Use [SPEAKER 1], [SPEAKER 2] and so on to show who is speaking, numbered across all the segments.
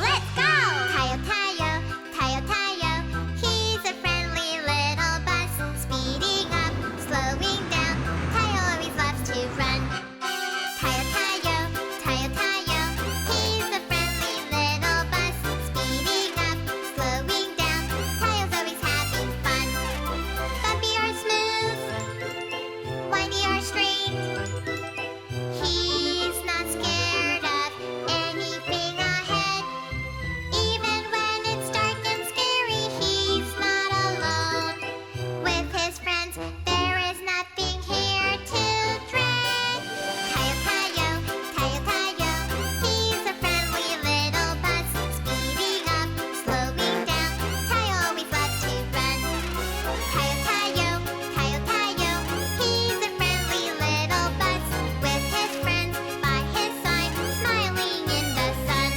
[SPEAKER 1] Let's go! Tayo, Tayo, Tayo, Tayo. He's a friendly little bus. Speeding up, slowing down. Tayo always loves to run. Tayo, Tayo, Tayo, Tayo. He's a friendly little bus. Speeding up, slowing down. Tayo's always having fun. Bumpy or smooth, windy or straight. He's not scared of anything ahead. Even when it's dark and scary, he's not alone. With his friends, there is nothing here to dread. Tayo, Tayo, Tayo, Tayo. He's a friendly little bus. Speeding up, slowing down. Tayo always loves to run. Tayo, Tayo, Tayo, Tayo. He's a friendly little bus. With his friends by his side, smiling in the sun.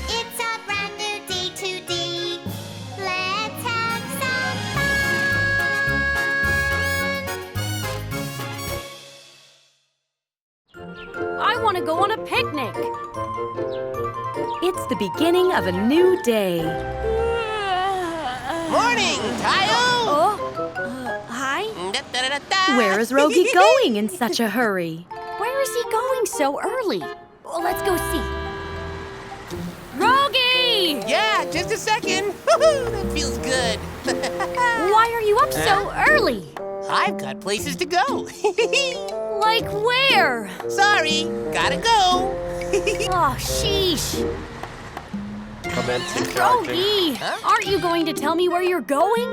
[SPEAKER 1] It's a brand new day today. Let's have some fun.
[SPEAKER 2] I want to go on a picnic. It's the beginning of a new day.
[SPEAKER 3] Morning, Tayo!
[SPEAKER 2] Hi?
[SPEAKER 3] Da-da-da-da.
[SPEAKER 2] Where is Rogi going in such a hurry? Where is he going so early? Well, let's go see. Rogi!
[SPEAKER 3] Yeah, just a second. That feels good.
[SPEAKER 2] Why are you up so early?
[SPEAKER 3] I've got places to go.
[SPEAKER 2] Like where?
[SPEAKER 3] Sorry, gotta go.
[SPEAKER 2] Oh, sheesh.
[SPEAKER 4] Commencing charging.
[SPEAKER 2] Rogi,
[SPEAKER 3] Huh?
[SPEAKER 2] aren't you going to tell me where you're going?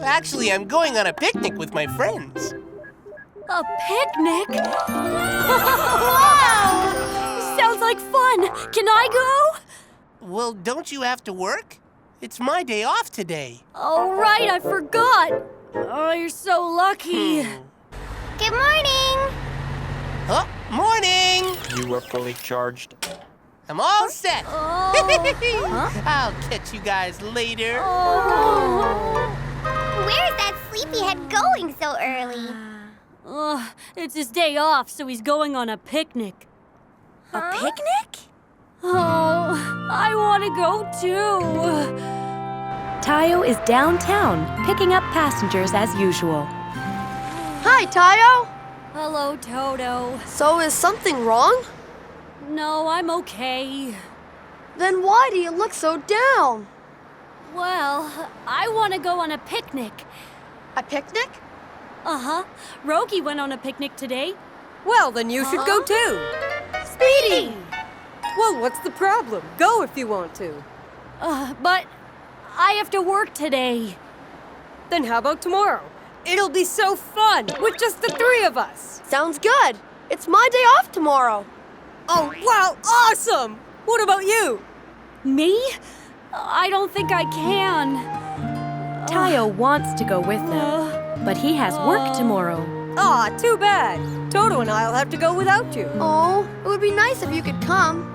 [SPEAKER 3] Actually, I'm going on a picnic with my friends.
[SPEAKER 2] A picnic? Wow! Sounds like fun. Can I go?
[SPEAKER 3] Well, don't you have to work? It's my day off today.
[SPEAKER 2] Oh, right, I forgot. Oh, you're so lucky.
[SPEAKER 1] Good morning.
[SPEAKER 3] Oh, morning!
[SPEAKER 4] You are fully charged.
[SPEAKER 3] I'm all set.
[SPEAKER 2] Oh.
[SPEAKER 3] I'll catch you guys later.
[SPEAKER 2] Oh.
[SPEAKER 1] Where's that sleepyhead going so early?
[SPEAKER 2] It's his day off, so he's going on a picnic.
[SPEAKER 1] A picnic?
[SPEAKER 2] Oh, I want to go too. Tayo is downtown, picking up passengers as usual.
[SPEAKER 5] Hi, Tayo.
[SPEAKER 2] Hello, Toto.
[SPEAKER 5] So is something wrong?
[SPEAKER 2] No, I'm okay.
[SPEAKER 5] Then why do you look so down?
[SPEAKER 2] Well, I want to go on a picnic.
[SPEAKER 5] A picnic?
[SPEAKER 2] Uh-huh. Rogi went on a picnic today.
[SPEAKER 6] Well, then you should go too.
[SPEAKER 2] Speedy!
[SPEAKER 6] Well, what's the problem? Go if you want to.
[SPEAKER 2] But I have to work today.
[SPEAKER 6] Then how about tomorrow? It'll be so fun with just the three of us.
[SPEAKER 5] Sounds good. It's my day off tomorrow.
[SPEAKER 6] Oh, wow, awesome! What about you?
[SPEAKER 2] Me? I don't think I can. Tayo wants to go with them, but he has work tomorrow.
[SPEAKER 6] Aw, too bad. Toto and I'll have to go without you.
[SPEAKER 5] Oh, it would be nice if you could come.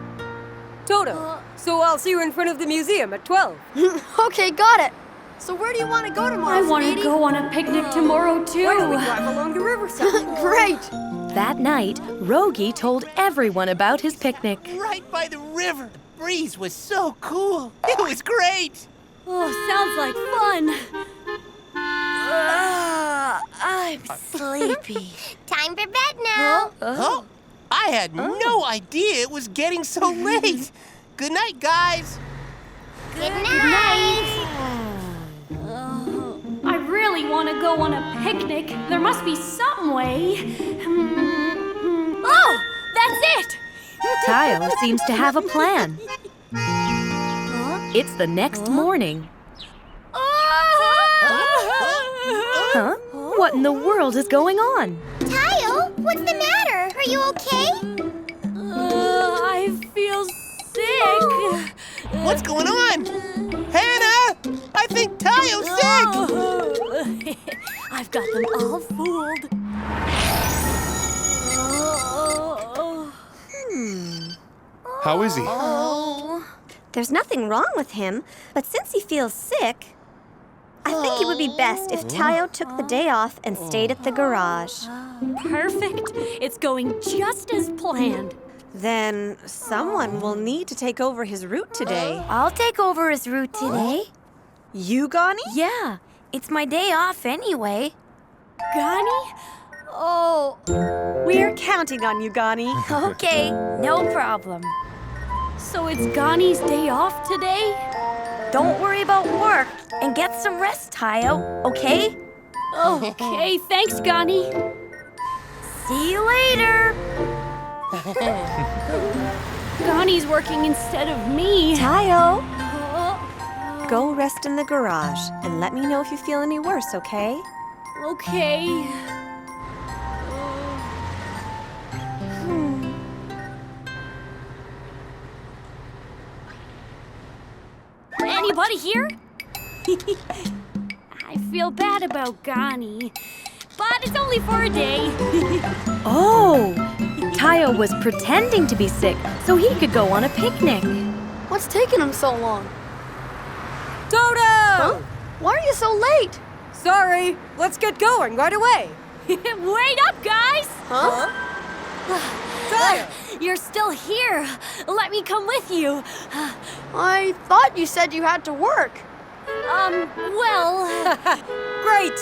[SPEAKER 6] Toto, so I'll see you in front of the museum at 12.
[SPEAKER 5] Okay, got it. So where do you want to go tomorrow,
[SPEAKER 2] I want to
[SPEAKER 5] Speedy?
[SPEAKER 2] go on a picnic tomorrow, too.
[SPEAKER 6] Why don't we drive along the riverside?
[SPEAKER 5] Great.
[SPEAKER 2] That night, Rogi told everyone about his picnic.
[SPEAKER 3] Right by the river. The breeze was so cool. It was great.
[SPEAKER 2] Oh, sounds like fun.
[SPEAKER 5] I'm sleepy.
[SPEAKER 1] Time for bed now.
[SPEAKER 3] Oh, I had no idea it was getting so late. Good night, guys.
[SPEAKER 1] Good night.
[SPEAKER 2] I really want to go on a picnic. There must be some way. Oh, that's it! Tayo seems to have a plan. It's the next morning. Huh? What in the world is going on?
[SPEAKER 1] Tayo, what's the matter? Are you okay?
[SPEAKER 2] I feel sick.
[SPEAKER 3] What's going on? Hannah! I think Tayo's sick!
[SPEAKER 2] I've got them all fooled.
[SPEAKER 4] How is he?
[SPEAKER 7] There's nothing wrong with him, but since he feels sick, I think think it would be best if Tayo took the day off and stayed at the garage.
[SPEAKER 2] Perfect. It's going just as planned.
[SPEAKER 8] Then someone will need to take over his route today.
[SPEAKER 7] I'll take over his route today.
[SPEAKER 8] You, Gani?
[SPEAKER 7] Yeah, it's my day off anyway.
[SPEAKER 2] Gani? Oh,
[SPEAKER 8] We're counting on you, Gani.
[SPEAKER 7] Okay, no problem.
[SPEAKER 2] so it's Gani's day off today?
[SPEAKER 7] Don't worry about work and get some rest, Tayo, okay?
[SPEAKER 2] Okay, thanks, Gani.
[SPEAKER 7] See you later.
[SPEAKER 2] Gani's working instead of me.
[SPEAKER 8] Tayo, go rest in the garage and let me know if you feel any worse, okay?
[SPEAKER 2] Okay. Anybody here? I feel bad about Gani, but it's only for a day. Oh, Tayo was pretending to be sick so he could go on a picnic.
[SPEAKER 5] What's taking him so long?
[SPEAKER 6] Toto!
[SPEAKER 5] Huh? Why are you so late?
[SPEAKER 6] Sorry, let's get going right away.
[SPEAKER 2] Wait up, guys!
[SPEAKER 5] Huh?
[SPEAKER 6] Tayo!
[SPEAKER 2] You're still here. Let me come with you.
[SPEAKER 5] I thought you said you had to work.
[SPEAKER 2] Well,
[SPEAKER 6] Great!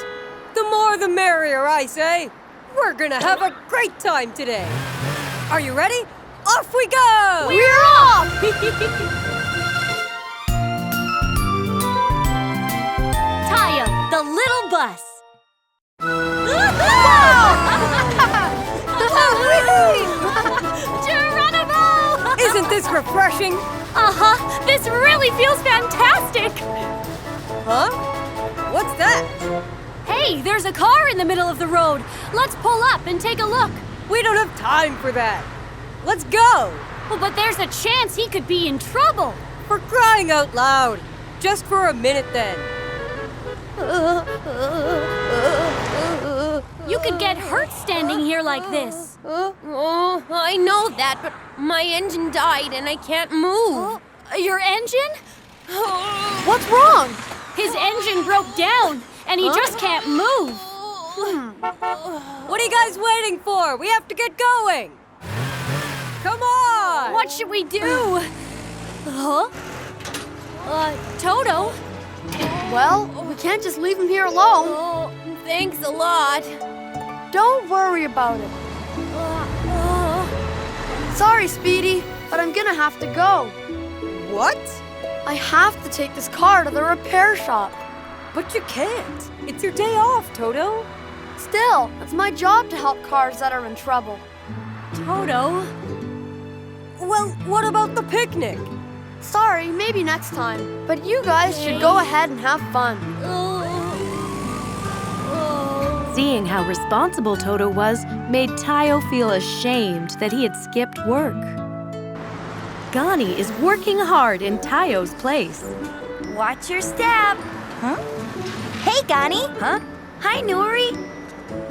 [SPEAKER 6] The more the merrier, I say. We're gonna have a great time today. Are you ready? Off we go!
[SPEAKER 5] We're off!
[SPEAKER 2] Tayo, the little bus. Geronimo!
[SPEAKER 6] Isn't this refreshing?
[SPEAKER 2] Uh-huh, this really feels fantastic.
[SPEAKER 6] Huh? What's that?
[SPEAKER 2] Hey, there's a car in the middle of the road. Let's pull up and take a look.
[SPEAKER 6] We don't have time for that. Let's go!
[SPEAKER 2] Oh, but there's a chance he could be in trouble.
[SPEAKER 6] For crying out loud. Just for a minute then.
[SPEAKER 2] You could get hurt standing here like this.
[SPEAKER 9] Oh, I know that, but my engine died and I can't move.
[SPEAKER 2] Your engine?
[SPEAKER 5] What's wrong?
[SPEAKER 2] His engine broke down, and he just can't move.
[SPEAKER 6] What are you guys waiting for? We have to get going. Come on!
[SPEAKER 2] What should we do? Huh? Toto?
[SPEAKER 5] Well, we can't just leave him here alone.
[SPEAKER 9] Oh, thanks a lot.
[SPEAKER 5] Don't worry about it. Sorry, Speedy, but I'm gonna have to go.
[SPEAKER 6] What?
[SPEAKER 5] I have to take this car to the repair shop.
[SPEAKER 6] But you can't. It's your day off, Toto.
[SPEAKER 5] Still, it's my job to help cars that are in trouble.
[SPEAKER 2] Toto?
[SPEAKER 6] Well, what about the picnic?
[SPEAKER 5] Sorry, maybe next time. But you guys should go ahead and have fun.
[SPEAKER 2] Seeing how responsible Toto was made Tayo feel ashamed that he had skipped work. Gani is working hard in Tayo's place.
[SPEAKER 7] Watch your step.
[SPEAKER 1] Huh? Hey, Gani.
[SPEAKER 7] Huh? Hi, Nuri.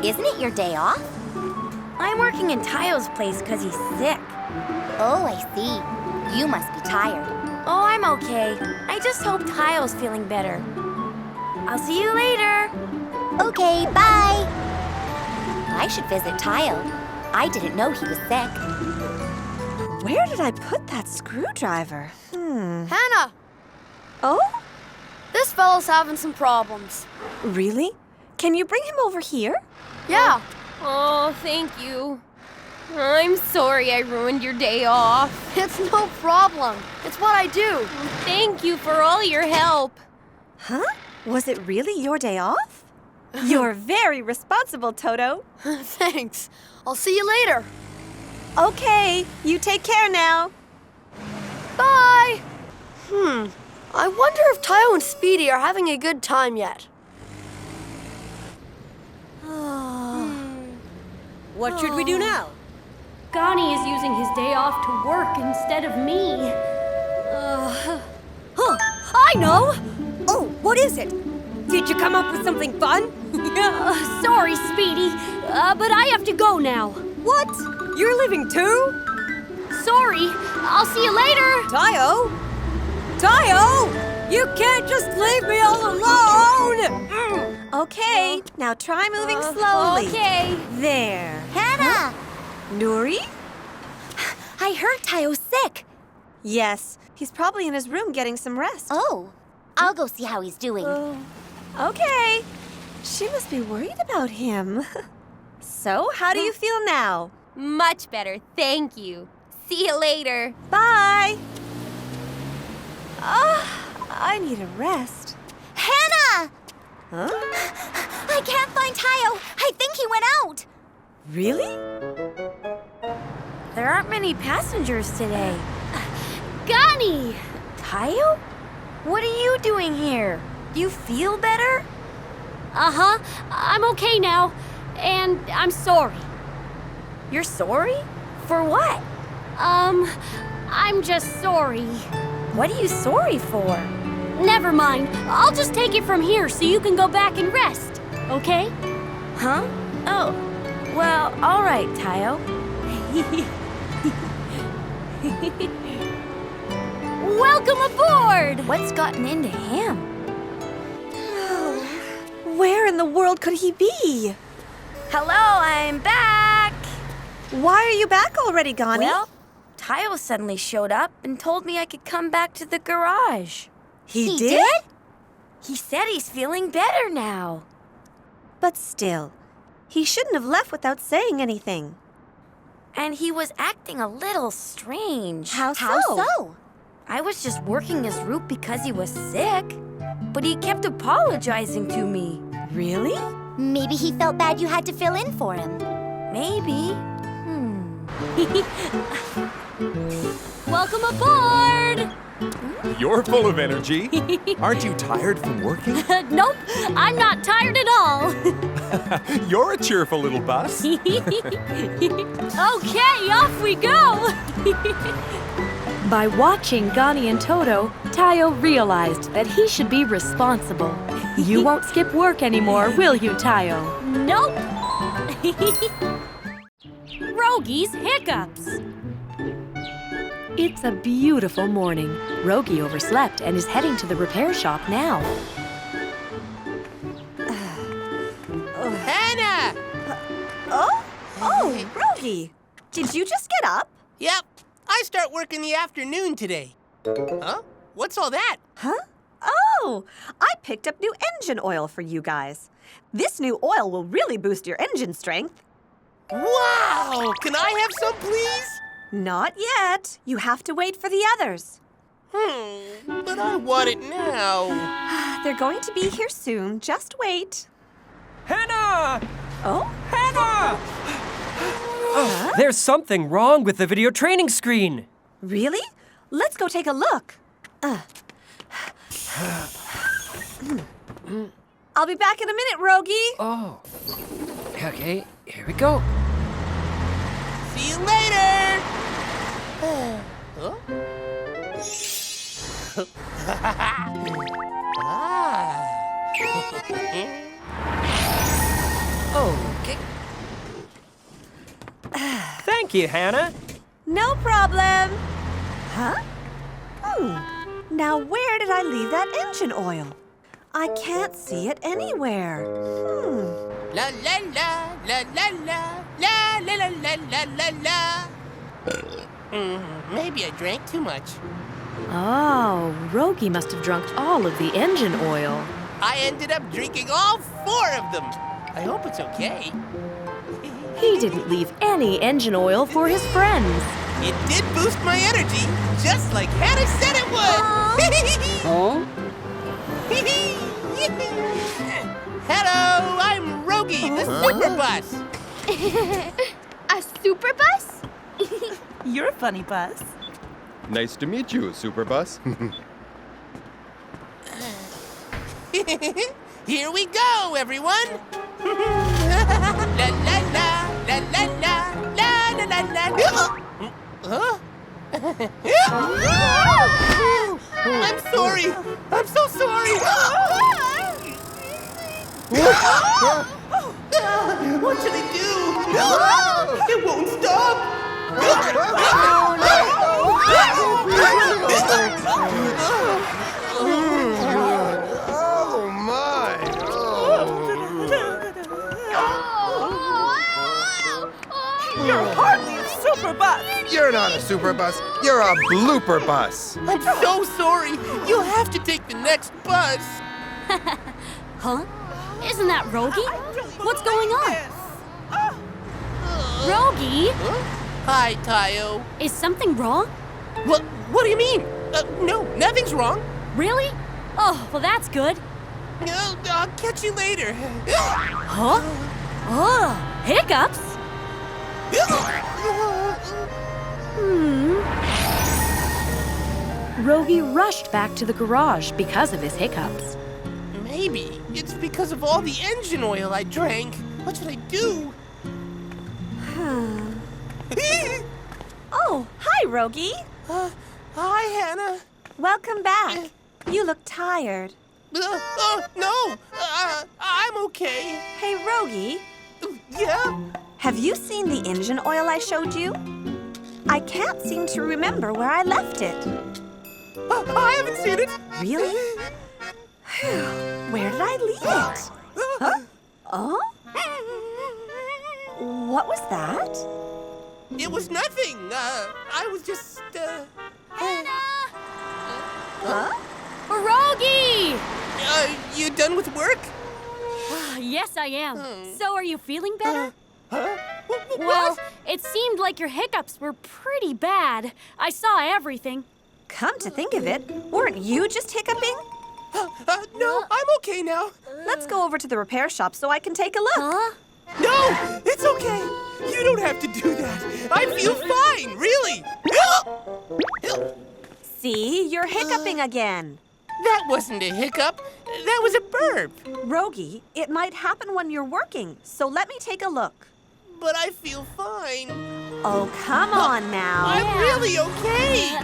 [SPEAKER 1] Isn't it your day off?
[SPEAKER 7] I'm working in Tayo's place because he's sick.
[SPEAKER 1] Oh, I see. You must be tired.
[SPEAKER 7] Oh, I'm okay. I just hope Tayo's feeling better. I'll see you later.
[SPEAKER 1] Okay, bye. I should visit Tayo. I didn't know he was sick.
[SPEAKER 8] Where did I put that screwdriver?
[SPEAKER 5] Hannah,
[SPEAKER 8] Oh?
[SPEAKER 5] this fellow's having some problems.
[SPEAKER 8] Really? Can you bring him over here?
[SPEAKER 5] Yeah,
[SPEAKER 9] Oh, thank you. I'm sorry I ruined your day off.
[SPEAKER 5] it's no problem. It's what I do.
[SPEAKER 9] Thank you for all your help.
[SPEAKER 8] Huh? Was it really your day off? You're very responsible, Toto.
[SPEAKER 5] Thanks. I'll see you later.
[SPEAKER 8] Okay, you take care now.
[SPEAKER 5] Bye. I wonder if Tayo and Speedy are having a good time yet.
[SPEAKER 6] What should we do now?
[SPEAKER 2] Gani is using his day off to work instead of me. I know!
[SPEAKER 6] Oh, what is it? Did you come up with something fun?
[SPEAKER 2] Sorry, Speedy, but I have to go now.
[SPEAKER 6] What? You're leaving too?
[SPEAKER 2] Sorry, I'll see you later.
[SPEAKER 6] Tayo? Tayo! You can't just leave me all alone!
[SPEAKER 8] Okay, now try moving slowly.
[SPEAKER 7] Okay.
[SPEAKER 8] There.
[SPEAKER 1] Hannah!
[SPEAKER 8] Nuri?
[SPEAKER 7] I heard Tayo's sick.
[SPEAKER 8] Yes, he's probably in his room getting some rest.
[SPEAKER 1] Oh, I'll go see how he's doing.
[SPEAKER 8] Okay. She must be worried about him. So, how do you feel now?
[SPEAKER 9] Much better, thank you. See you later.
[SPEAKER 8] Bye. I need a rest.
[SPEAKER 1] Hannah!
[SPEAKER 8] Huh?
[SPEAKER 1] I can't find Tayo. I think he went out.
[SPEAKER 8] Really?
[SPEAKER 7] There aren't many passengers today. Gani! Tayo? What are you doing here? Do you feel better?
[SPEAKER 9] Uh-huh. I'm okay now. And I'm sorry.
[SPEAKER 7] You're sorry? For what?
[SPEAKER 9] I'm just sorry.
[SPEAKER 7] What are you sorry for?
[SPEAKER 9] Never mind. I'll just take it from here so you can go back and rest. Okay?
[SPEAKER 7] Huh? Oh. Well, all right, Tayo.
[SPEAKER 9] Welcome aboard!
[SPEAKER 7] What's gotten into him?
[SPEAKER 8] Where in the world could he be?
[SPEAKER 7] Hello, I'm back!
[SPEAKER 8] Why are you back already, Gani?
[SPEAKER 7] Well, Tayo suddenly showed up and told me I could come back to the garage.
[SPEAKER 8] he did?
[SPEAKER 7] He said he's feeling better now.
[SPEAKER 8] But still, he shouldn't have left without saying anything.
[SPEAKER 7] And he was acting a little strange.
[SPEAKER 8] How
[SPEAKER 1] How so?
[SPEAKER 7] I was just working his route because he was sick. But he kept apologizing to me.
[SPEAKER 8] Really?
[SPEAKER 1] Maybe he felt bad you had to fill in for him.
[SPEAKER 7] Maybe.
[SPEAKER 9] Welcome aboard!
[SPEAKER 10] You're full of energy. Aren't you tired from working?
[SPEAKER 9] Nope, I'm not tired at all.
[SPEAKER 10] You're a cheerful little bus.
[SPEAKER 9] Okay, off we go!
[SPEAKER 2] By watching Gani and Toto, Tayo realized that he should be responsible. You won't skip work anymore, will you, Tayo?
[SPEAKER 9] Nope! Rogi's Hiccups.
[SPEAKER 2] It's a beautiful morning. Rogi overslept and is heading to the repair shop now.
[SPEAKER 3] Hannah!
[SPEAKER 8] Oh, Rogi. Did you just get up?
[SPEAKER 3] Yep, I start work in the afternoon today. Huh? What's all that?
[SPEAKER 8] Huh? Oh, I picked up new engine oil for you guys. This new oil will really boost your engine strength.
[SPEAKER 3] Wow! Can I have some, please?
[SPEAKER 8] Not yet. You have to wait for the others.
[SPEAKER 3] But I want it now.
[SPEAKER 8] They're going to be here soon. Just wait.
[SPEAKER 11] Hannah!
[SPEAKER 8] Oh?
[SPEAKER 11] Hannah! There's something wrong with the video training screen.
[SPEAKER 8] Really? Let's go take a look. I'll be back in a minute, Rogi.
[SPEAKER 11] Oh. Okay, here we go.
[SPEAKER 3] See you later! Huh?
[SPEAKER 11] Okay. Thank you, Hannah.
[SPEAKER 8] No problem. Huh? Now where did I leave that engine oil? I can't see it anywhere.
[SPEAKER 3] La la la, la la la, la la la la la la la. Maybe I drank too much.
[SPEAKER 2] Oh, Rogi must have drunk all of the engine oil.
[SPEAKER 3] I ended up drinking all 4 of them. I hope it's okay.
[SPEAKER 2] He didn't leave any engine oil for his friends.
[SPEAKER 3] It did boost my energy, just like Hannah said it would.
[SPEAKER 11] Oh?
[SPEAKER 3] Hello, I'm Rogi, the super bus.
[SPEAKER 9] A super bus?
[SPEAKER 8] You're a funny bus.
[SPEAKER 4] Nice to meet you, Superbus.
[SPEAKER 3] Here we go, everyone. La la la, la la la, la la la la. Huh? I'm sorry. I'm so sorry. What should I do? It won't stop.
[SPEAKER 8] You're hardly a super bus.
[SPEAKER 4] You're not a super bus. You're a blooper bus.
[SPEAKER 3] I'm so sorry. You'll have to take the next bus.
[SPEAKER 7] Huh? Isn't that Rogi? What's going on? Rogi,
[SPEAKER 3] Hi, Tayo.
[SPEAKER 7] is something wrong?
[SPEAKER 3] What do you mean? No, nothing's wrong.
[SPEAKER 7] Really? Oh, well, that's good.
[SPEAKER 3] I'll catch you later.
[SPEAKER 7] Huh? Oh, Hiccups?
[SPEAKER 2] Rogi rushed back to the garage because of his hiccups.
[SPEAKER 3] Maybe it's because of all the engine oil I drank. What should I do?
[SPEAKER 8] Oh, hi, Rogi.
[SPEAKER 3] Hi, Hannah.
[SPEAKER 8] Welcome back. You look tired.
[SPEAKER 3] No. I'm okay.
[SPEAKER 8] Hey, Rogi,
[SPEAKER 3] Yeah?
[SPEAKER 8] have you seen the engine oil I showed you? I can't seem to remember where I left it.
[SPEAKER 3] I haven't seen it.
[SPEAKER 8] Really? Where did I leave it? Huh? Oh? What was that?
[SPEAKER 3] It was nothing. I was just,
[SPEAKER 8] Huh?
[SPEAKER 7] Rogi!
[SPEAKER 3] You done with work?
[SPEAKER 7] Yes, I am. So, are you feeling better?
[SPEAKER 3] Huh?
[SPEAKER 7] Well, it seemed like your hiccups were pretty bad. I saw everything.
[SPEAKER 8] Come to think of it, weren't you just hiccuping?
[SPEAKER 3] No, I'm okay now.
[SPEAKER 8] Let's go over to the repair shop so I can take a look.
[SPEAKER 7] Huh?
[SPEAKER 3] No, it's okay. You don't have to do that. I feel fine, really.
[SPEAKER 8] See, you're hiccuping again.
[SPEAKER 3] That wasn't a hiccup. That was a burp.
[SPEAKER 8] Rogi, it might happen when you're working, so let me take a look.
[SPEAKER 3] But I feel fine.
[SPEAKER 8] Oh, come on now.
[SPEAKER 3] I'm really okay.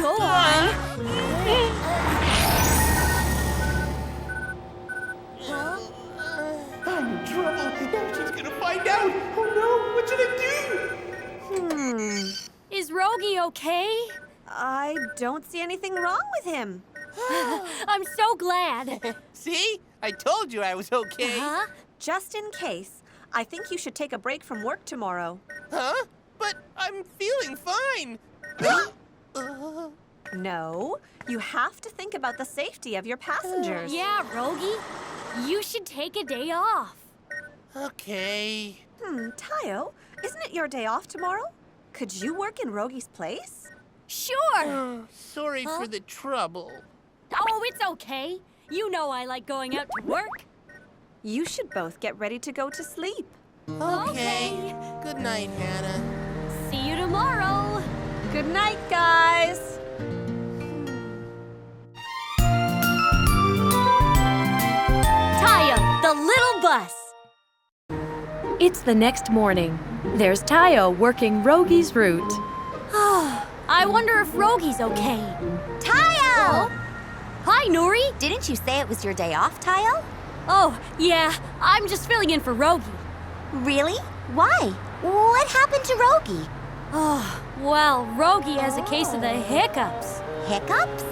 [SPEAKER 7] Go on.
[SPEAKER 3] I'm in trouble. Now she's gonna find out. Oh no, what should I do?
[SPEAKER 7] Is Rogi okay?
[SPEAKER 8] I don't see anything wrong with him.
[SPEAKER 7] I'm so glad.
[SPEAKER 3] See? I told you I was okay.
[SPEAKER 7] Huh?
[SPEAKER 8] Just in case, I think you should take a break from work tomorrow.
[SPEAKER 3] Huh? But I'm feeling fine.
[SPEAKER 8] No, you have to think about the safety of your passengers.
[SPEAKER 7] Yeah, Rogi. You should take a day off.
[SPEAKER 3] Okay.
[SPEAKER 8] Tayo, isn't it your day off tomorrow? Could you work in Rogi's place?
[SPEAKER 7] Sure.
[SPEAKER 3] Sorry for the trouble.
[SPEAKER 7] Oh, it's okay. You know I like going out to work.
[SPEAKER 8] You should both get ready to go to sleep.
[SPEAKER 3] Okay. Good night, Hannah.
[SPEAKER 7] See you tomorrow.
[SPEAKER 8] Good night, guys.
[SPEAKER 7] Tayo, the little bus.
[SPEAKER 2] It's the next morning. There's Tayo working Rogi's route.
[SPEAKER 7] I wonder if Rogi's okay.
[SPEAKER 1] Tayo!
[SPEAKER 7] Hi, Nuri.
[SPEAKER 1] Didn't you say it was your day off, Tayo?
[SPEAKER 7] Oh, yeah. I'm just filling in for Rogi.
[SPEAKER 1] Really? Why? What happened to Rogi?
[SPEAKER 7] Oh, well, Rogi has a case of the hiccups.
[SPEAKER 1] Hiccups?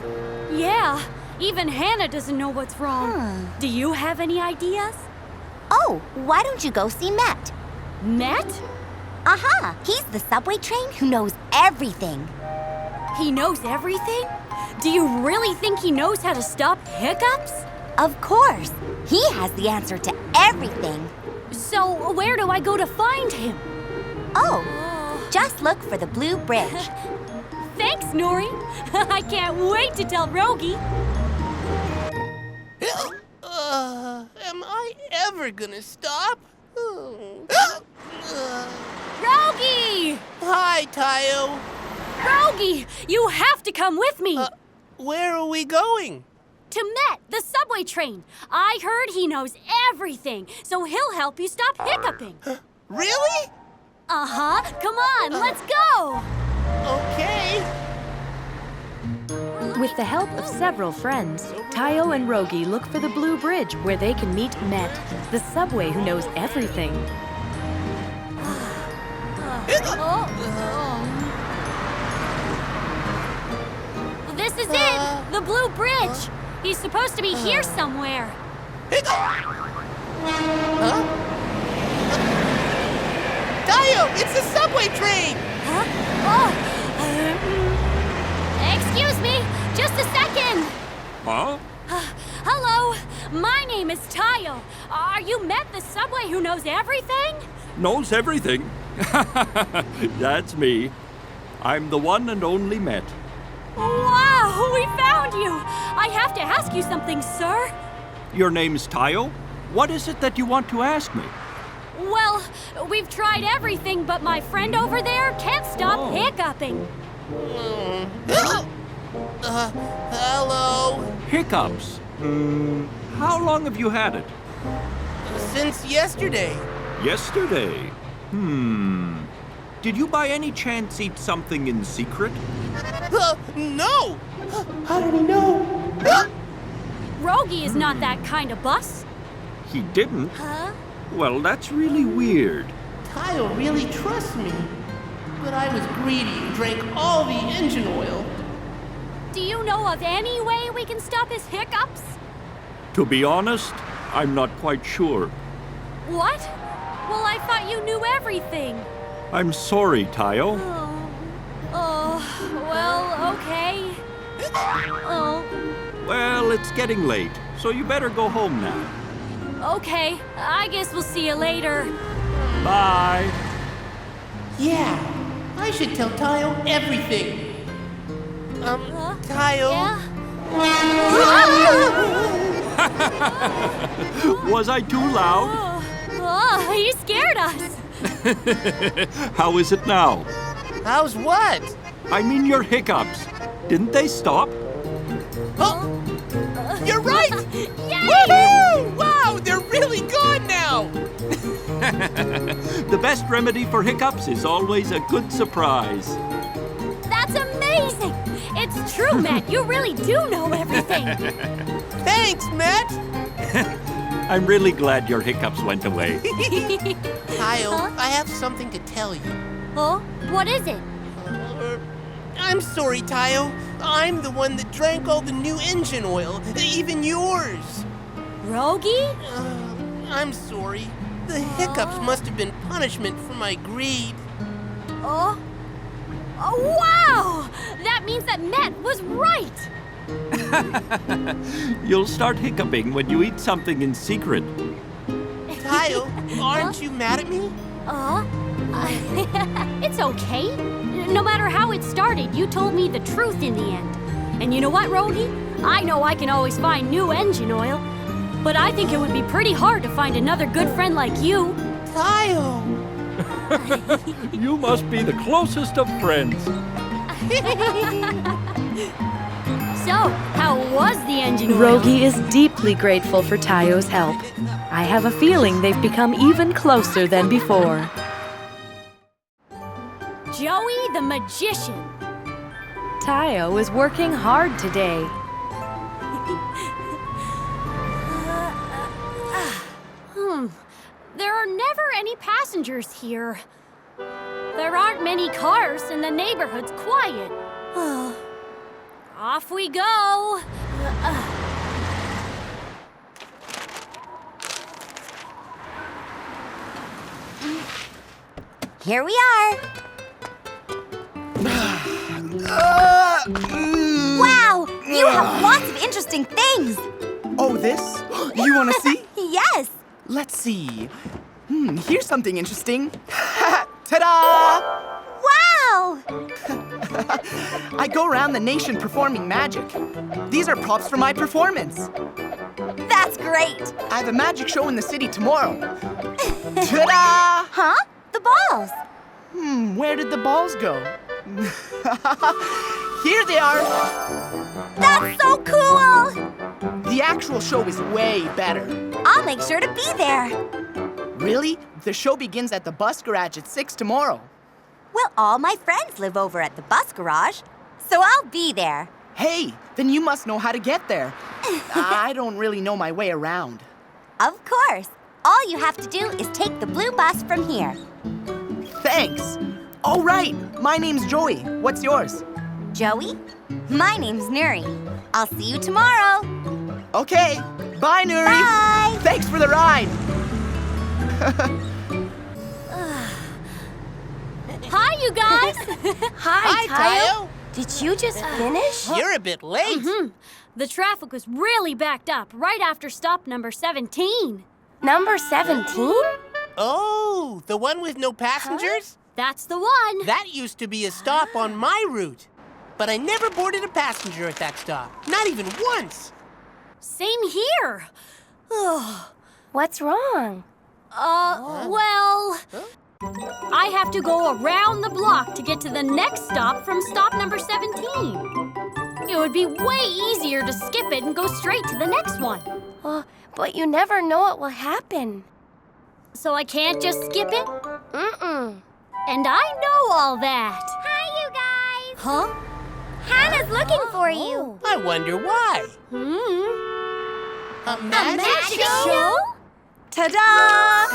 [SPEAKER 7] Yeah, even Hannah doesn't know what's wrong. Do you have any ideas?
[SPEAKER 1] Oh, why don't you go see Matt?
[SPEAKER 7] Matt?
[SPEAKER 1] Aha! He's the subway train who knows everything.
[SPEAKER 7] He knows everything? Do you really think he knows how to stop hiccups?
[SPEAKER 1] Of course. He has the answer to everything.
[SPEAKER 7] So, where do I go to find him?
[SPEAKER 1] Oh, just look for the blue bridge.
[SPEAKER 7] Thanks, Nuri. I can't wait to tell Rogi.
[SPEAKER 3] Am I ever gonna stop?
[SPEAKER 7] Rogi!
[SPEAKER 3] Hi, Tayo.
[SPEAKER 7] Rogi, you have to come with me.
[SPEAKER 3] Where are we going?
[SPEAKER 7] To Met, the subway train. I heard he knows everything, so he'll help you stop hiccuping.
[SPEAKER 3] Really?
[SPEAKER 7] Uh-huh. Come on, let's go.
[SPEAKER 3] Okay.
[SPEAKER 2] With the help of several friends, Tayo and Rogi look for the Blue Bridge where they can meet Met, the subway who knows everything.
[SPEAKER 7] This is it, the Blue Bridge. He's supposed to be here somewhere.
[SPEAKER 3] Tayo! Oh, it's the subway train!
[SPEAKER 9] Excuse me, just a second.
[SPEAKER 10] Huh?
[SPEAKER 9] Hello, my name is Tayo. Are you Met, the subway who knows everything?
[SPEAKER 10] Knows everything. That's me. I'm the one and only Met.
[SPEAKER 9] Wow, we found you. I have to ask you something, sir.
[SPEAKER 10] Your name's Tayo? What is it that you want to ask me?
[SPEAKER 9] Well, we've tried everything, but my friend over there can't stop hiccuping.
[SPEAKER 3] Hello?
[SPEAKER 10] Hiccups. How long have you had it?
[SPEAKER 3] Since yesterday.
[SPEAKER 10] Yesterday. Did you by any chance eat something in secret?
[SPEAKER 3] No! How did he know?
[SPEAKER 9] Rogi is not that kind of bus.
[SPEAKER 10] He didn't?
[SPEAKER 9] Huh?
[SPEAKER 10] Well, that's really weird.
[SPEAKER 3] Tayo really trusts me. But I was greedy and drank all the engine oil.
[SPEAKER 9] Do you know of any way we can stop his hiccups?
[SPEAKER 10] To be honest, I'm not quite sure.
[SPEAKER 9] What? Well, I thought you knew everything.
[SPEAKER 10] I'm sorry, Tayo.
[SPEAKER 9] Well, okay.
[SPEAKER 10] Well, it's getting late, so you better go home now.
[SPEAKER 9] Okay, I guess we'll see you later.
[SPEAKER 10] Bye.
[SPEAKER 3] Yeah, I should tell Tayo everything. Tayo?
[SPEAKER 10] Was I too loud?
[SPEAKER 9] Oh, you scared us.
[SPEAKER 10] How is it now?
[SPEAKER 3] How's what?
[SPEAKER 10] I mean your hiccups. Didn't they stop?
[SPEAKER 3] Oh, you're right!
[SPEAKER 9] Yay!
[SPEAKER 3] Woohoo! Wow, they're really gone now!
[SPEAKER 10] The best remedy for hiccups is always a good surprise.
[SPEAKER 9] That's amazing! It's true, Matt. You really do know everything.
[SPEAKER 3] Thanks, Matt!
[SPEAKER 10] I'm really glad your hiccups went away.
[SPEAKER 3] Tayo, I have something to tell you.
[SPEAKER 9] Huh? What is it?
[SPEAKER 3] I'm sorry, Tayo. I'm the one that drank all the new engine oil, even yours.
[SPEAKER 9] Rogi?
[SPEAKER 3] I'm sorry. The hiccups must have been punishment for my greed.
[SPEAKER 9] Oh, wow! That means that Matt was right.
[SPEAKER 10] You'll start hiccuping when you eat something in secret.
[SPEAKER 3] Tayo, aren't you mad at me?
[SPEAKER 9] It's okay. No matter how it started, you told me the truth in the end. And you know what, Rogi? I know I can always find new engine oil, but I think it would be pretty hard to find another good friend like you.
[SPEAKER 3] Tayo!
[SPEAKER 10] You must be the closest of friends.
[SPEAKER 9] So, how was the engine oil?
[SPEAKER 2] Rogi is deeply grateful for Tayo's help. I have a feeling they've become even closer than before.
[SPEAKER 9] Joey the magician.
[SPEAKER 2] Tayo is working hard today.
[SPEAKER 9] There are never any passengers here. There aren't many cars and the neighborhood's quiet. Off we go.
[SPEAKER 7] Here we are. Wow, you have lots of interesting things.
[SPEAKER 12] Oh, this? You want to see?
[SPEAKER 7] Yes.
[SPEAKER 12] Let's see. Here's something interesting. Ta-da!
[SPEAKER 7] Wow!
[SPEAKER 12] I go around the nation performing magic. These are props for my performance.
[SPEAKER 7] That's great.
[SPEAKER 12] I have a magic show in the city tomorrow. Ta-da!
[SPEAKER 7] Huh? The balls.
[SPEAKER 12] Where did the balls go? Here they are.
[SPEAKER 7] That's so cool.
[SPEAKER 12] The actual show is way better.
[SPEAKER 7] I'll make sure to be there.
[SPEAKER 12] Really? The show begins at the bus garage at 6 tomorrow.
[SPEAKER 7] Well, all my friends live over at the bus garage, so I'll be there.
[SPEAKER 12] Hey, then you must know how to get there. I don't really know my way around.
[SPEAKER 7] Of course. All you have to do is take the blue bus from here.
[SPEAKER 12] Thanks. Oh, right. My name's Joey. What's yours?
[SPEAKER 7] Joey? My name's Nuri. I'll see you tomorrow.
[SPEAKER 12] Okay. Bye, Nuri.
[SPEAKER 7] Bye.
[SPEAKER 12] Thanks for the ride.
[SPEAKER 9] you guys.
[SPEAKER 5] Hi,
[SPEAKER 3] Tayo.
[SPEAKER 5] Did you just finish?
[SPEAKER 3] You're a bit late.
[SPEAKER 9] The traffic was really backed up right after stop number 17.
[SPEAKER 5] Number 17?
[SPEAKER 3] Oh, the one with no passengers?
[SPEAKER 9] That's the one.
[SPEAKER 3] That used to be a stop on my route. But I never boarded a passenger at that stop. Not even once.
[SPEAKER 9] Same here.
[SPEAKER 5] What's wrong?
[SPEAKER 9] Well, I have to go around the block to get to the next stop from stop number 17. It would be way easier to skip it and go straight to the next one.
[SPEAKER 5] But you never know what will happen.
[SPEAKER 9] So I can't just skip it?
[SPEAKER 5] Mm-mm.
[SPEAKER 9] And I know all that.
[SPEAKER 1] Hi, you guys.
[SPEAKER 9] Huh?
[SPEAKER 1] Hannah's looking for you.
[SPEAKER 3] I wonder why. A magic
[SPEAKER 1] show?
[SPEAKER 8] Ta-da!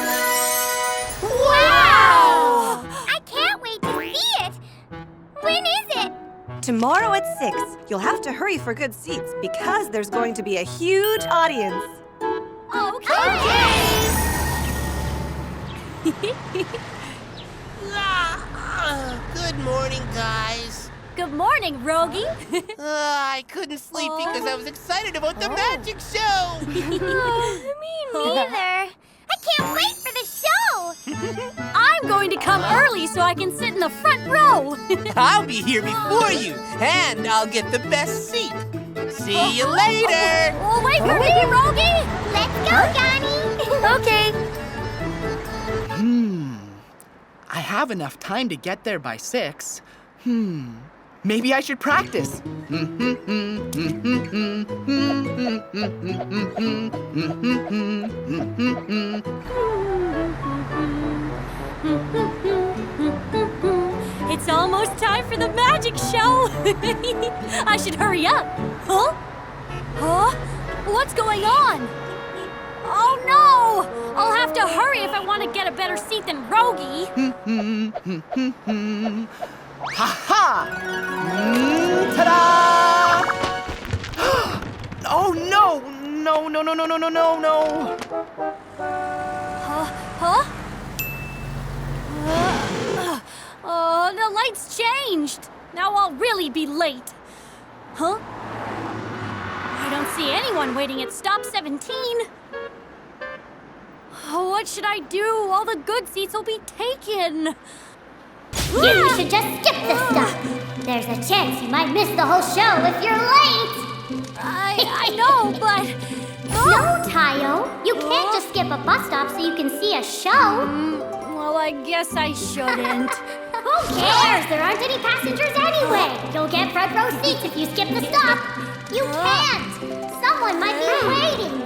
[SPEAKER 1] Wow! I can't wait to see it. When is it?
[SPEAKER 8] Tomorrow at 6. You'll have to hurry for good seats because there's going to be a huge audience.
[SPEAKER 9] Okay.
[SPEAKER 3] Good morning, guys.
[SPEAKER 9] Good morning, Rogi.
[SPEAKER 3] I couldn't sleep because I was excited about the magic show.
[SPEAKER 1] Me neither. I can't wait for the show.
[SPEAKER 9] I'm going to come early so I can sit in the front row.
[SPEAKER 3] I'll be here before you, and I'll get the best seat. See you later.
[SPEAKER 9] Wait for me, Rogi.
[SPEAKER 1] Let's go, Gani.
[SPEAKER 5] Okay.
[SPEAKER 12] I have enough time to get there by 6. Maybe I should practice.
[SPEAKER 9] It's almost time for the magic show. I should hurry up. Huh? What's going on? Oh no! I'll have to hurry if I want to get a better seat than Rogi.
[SPEAKER 12] Ha-ha! Ta-da! Oh no! No!
[SPEAKER 9] The lights changed. Now I'll really be late. Huh? I don't see anyone waiting at stop 17. What should I do? All the good seats will be taken.
[SPEAKER 1] You should just skip the stop. There's a chance you might miss the whole show if you're late.
[SPEAKER 9] I know, but...
[SPEAKER 1] No, Tayo. You can't just skip a bus stop so you can see a show.
[SPEAKER 9] Well, I guess I shouldn't.
[SPEAKER 1] Who cares? There aren't any passengers anyway. You'll get front row seats if you skip the stop. You can't. Someone might be waiting.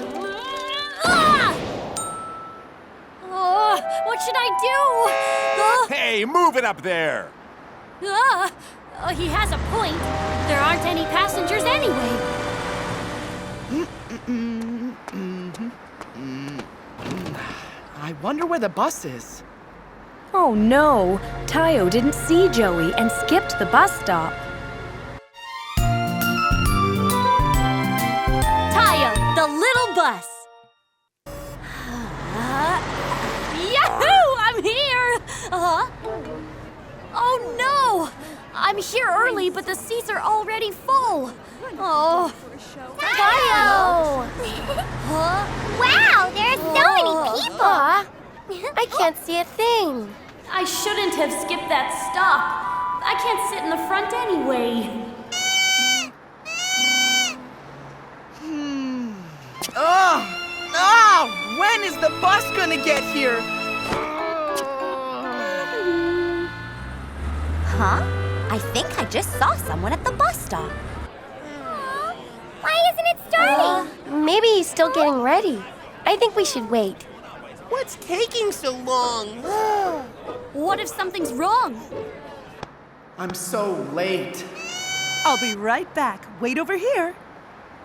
[SPEAKER 9] What should I do?
[SPEAKER 13] Hey, move it up there!
[SPEAKER 9] He has a point. There aren't any passengers anyway.
[SPEAKER 12] I wonder where the bus is.
[SPEAKER 2] Oh no, Tayo didn't see Joey and skipped the bus stop.
[SPEAKER 9] Tayo, the little bus. Yahoo! I'm here! Oh no! I'm here early, but the seats are already full. Oh.
[SPEAKER 5] Tayo!
[SPEAKER 1] Wow, there are so many people.
[SPEAKER 5] I can't see a thing.
[SPEAKER 9] I shouldn't have skipped that stop. I can't sit in the front anyway.
[SPEAKER 12] When is the bus gonna get here?
[SPEAKER 7] Huh? I think I just saw someone at the bus stop.
[SPEAKER 1] Why isn't it starting?
[SPEAKER 5] Maybe he's still getting ready. I think we should wait.
[SPEAKER 3] What's taking so long?
[SPEAKER 9] What if something's wrong?
[SPEAKER 12] I'm so late.
[SPEAKER 8] I'll be right back. Wait over here.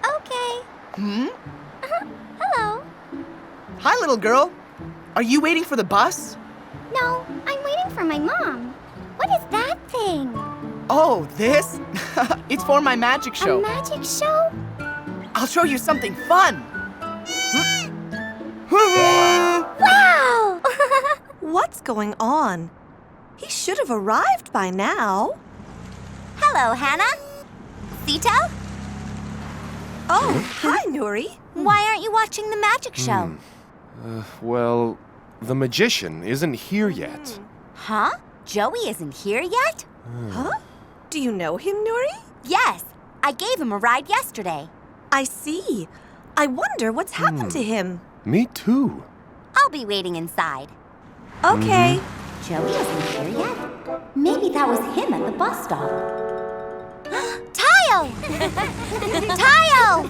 [SPEAKER 1] Okay. Hello.
[SPEAKER 12] Hi, little girl. Are you waiting for the bus?
[SPEAKER 1] No, I'm waiting for my mom. What is that thing?
[SPEAKER 12] Oh, this? It's for my magic show.
[SPEAKER 1] A magic show?
[SPEAKER 12] I'll show you something fun.
[SPEAKER 1] Wow!
[SPEAKER 8] What's going on? He should have arrived by now.
[SPEAKER 7] Hello, Hannah. Sito?
[SPEAKER 8] Oh, hi, Nuri.
[SPEAKER 7] Why aren't you watching the magic show?
[SPEAKER 4] Well, the magician isn't here yet.
[SPEAKER 7] Huh? Joey isn't here yet?
[SPEAKER 8] Huh? Do you know him, Nuri?
[SPEAKER 7] Yes. I gave him a ride yesterday.
[SPEAKER 8] I see. I wonder what's happened to him.
[SPEAKER 4] Me too.
[SPEAKER 7] I'll be waiting inside.
[SPEAKER 8] Okay.
[SPEAKER 7] Joey isn't here yet? Maybe that was him at the bus stop. Tayo! Tayo!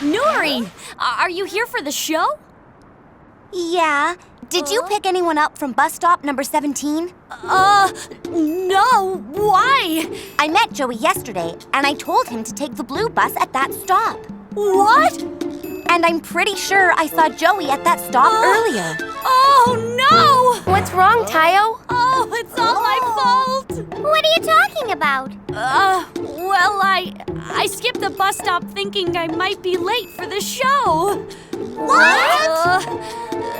[SPEAKER 9] Nuri, are you here for the show?
[SPEAKER 7] Yeah. Did you pick anyone up from bus stop number 17?
[SPEAKER 9] No. Why?
[SPEAKER 7] I met Joey yesterday, and I told him to take the blue bus at that stop.
[SPEAKER 9] What?
[SPEAKER 7] And I'm pretty sure I saw Joey at that stop earlier.
[SPEAKER 9] Oh, no!
[SPEAKER 5] What's wrong, Tayo?
[SPEAKER 9] Oh, it's all my fault.
[SPEAKER 1] What are you talking about?
[SPEAKER 9] Well, I skipped the bus stop thinking I might be late for the show.
[SPEAKER 7] What?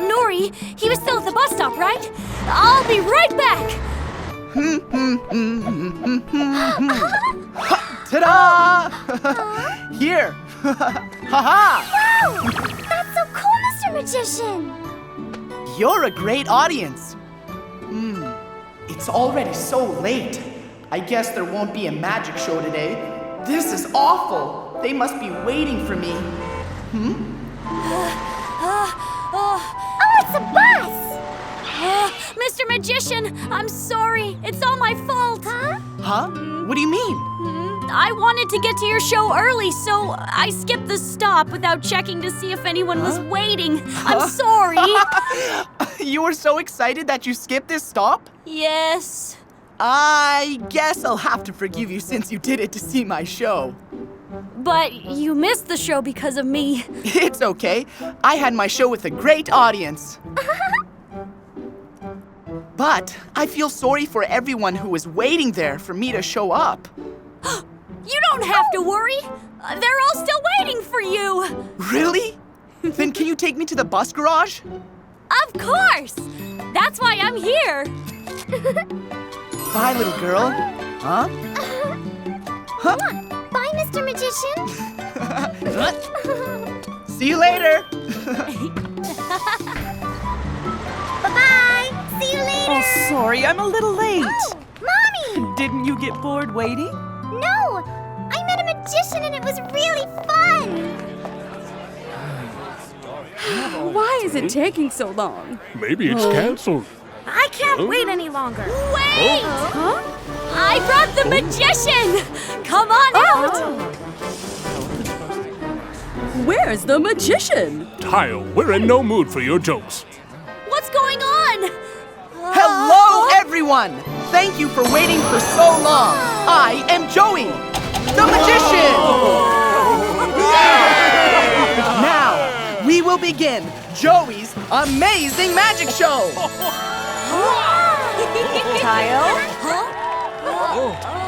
[SPEAKER 9] Nuri, he was still at the bus stop, right? I'll be right back.
[SPEAKER 12] Ta-da! Here! Ha-ha!
[SPEAKER 1] Wow! That's so cool, Mr. Magician!
[SPEAKER 12] You're a great audience. It's already so late. I guess there won't be a magic show today. This is awful. They must be waiting for me.
[SPEAKER 1] Oh, it's a bus!
[SPEAKER 9] Mr. Magician, I'm sorry. It's all my fault.
[SPEAKER 12] Huh? What do you mean?
[SPEAKER 9] I wanted to get to your show early, so I skipped the stop without checking to see if anyone was waiting. I'm sorry.
[SPEAKER 12] You were so excited that you skipped this stop?
[SPEAKER 9] Yes.
[SPEAKER 12] I guess I'll have to forgive you since you did it to see my show.
[SPEAKER 9] But you missed the show because of me.
[SPEAKER 12] It's okay. I had my show with a great audience. But I feel sorry for everyone who was waiting there for me to show up.
[SPEAKER 9] You don't have to worry. They're all still waiting for you.
[SPEAKER 12] Really? Then can you take me to the bus garage?
[SPEAKER 9] Of course. That's why I'm here.
[SPEAKER 12] Bye, little girl. Huh? Huh?
[SPEAKER 1] Bye, Mr. Magician.
[SPEAKER 12] See you later.
[SPEAKER 1] Bye-bye. See you later.
[SPEAKER 13] Oh, sorry, I'm a little late.
[SPEAKER 1] Oh, Mommy!
[SPEAKER 13] Didn't you get bored waiting?
[SPEAKER 1] No! I met a magician and it was really fun!
[SPEAKER 6] Why is it taking so long?
[SPEAKER 10] Maybe it's canceled.
[SPEAKER 7] I can't wait any longer.
[SPEAKER 9] Wait! Huh? I brought the magician! Come on out!
[SPEAKER 6] Where's the magician?
[SPEAKER 10] Tayo, we're in no mood for your jokes.
[SPEAKER 9] What's going on?
[SPEAKER 12] Hello, everyone! Thank you for waiting for so long. I am Joey, the magician! Now, we will begin Joey's amazing magic show!
[SPEAKER 8] Tayo?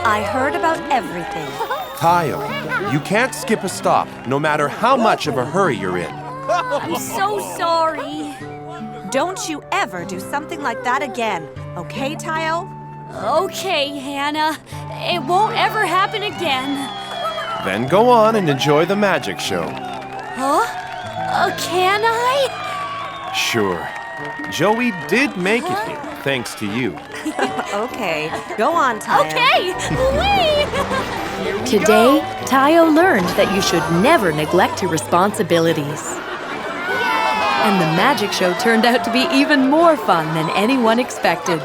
[SPEAKER 8] I heard about everything.
[SPEAKER 4] Tayo, you can't skip a stop, no matter how much of a hurry you're in.
[SPEAKER 9] I'm so sorry.
[SPEAKER 8] Don't you ever do something like that again, okay, Tayo?
[SPEAKER 9] Okay, Hannah. It won't ever happen again.
[SPEAKER 4] Then go on and enjoy the magic show.
[SPEAKER 9] Huh? Can I?
[SPEAKER 4] Sure. Joey did make it here, thanks to you.
[SPEAKER 8] Okay, go on, Tayo.
[SPEAKER 9] Okay! Whee!
[SPEAKER 2] Today, Tayo learned that you should never neglect your responsibilities. And the magic show turned out to be even more fun than anyone expected.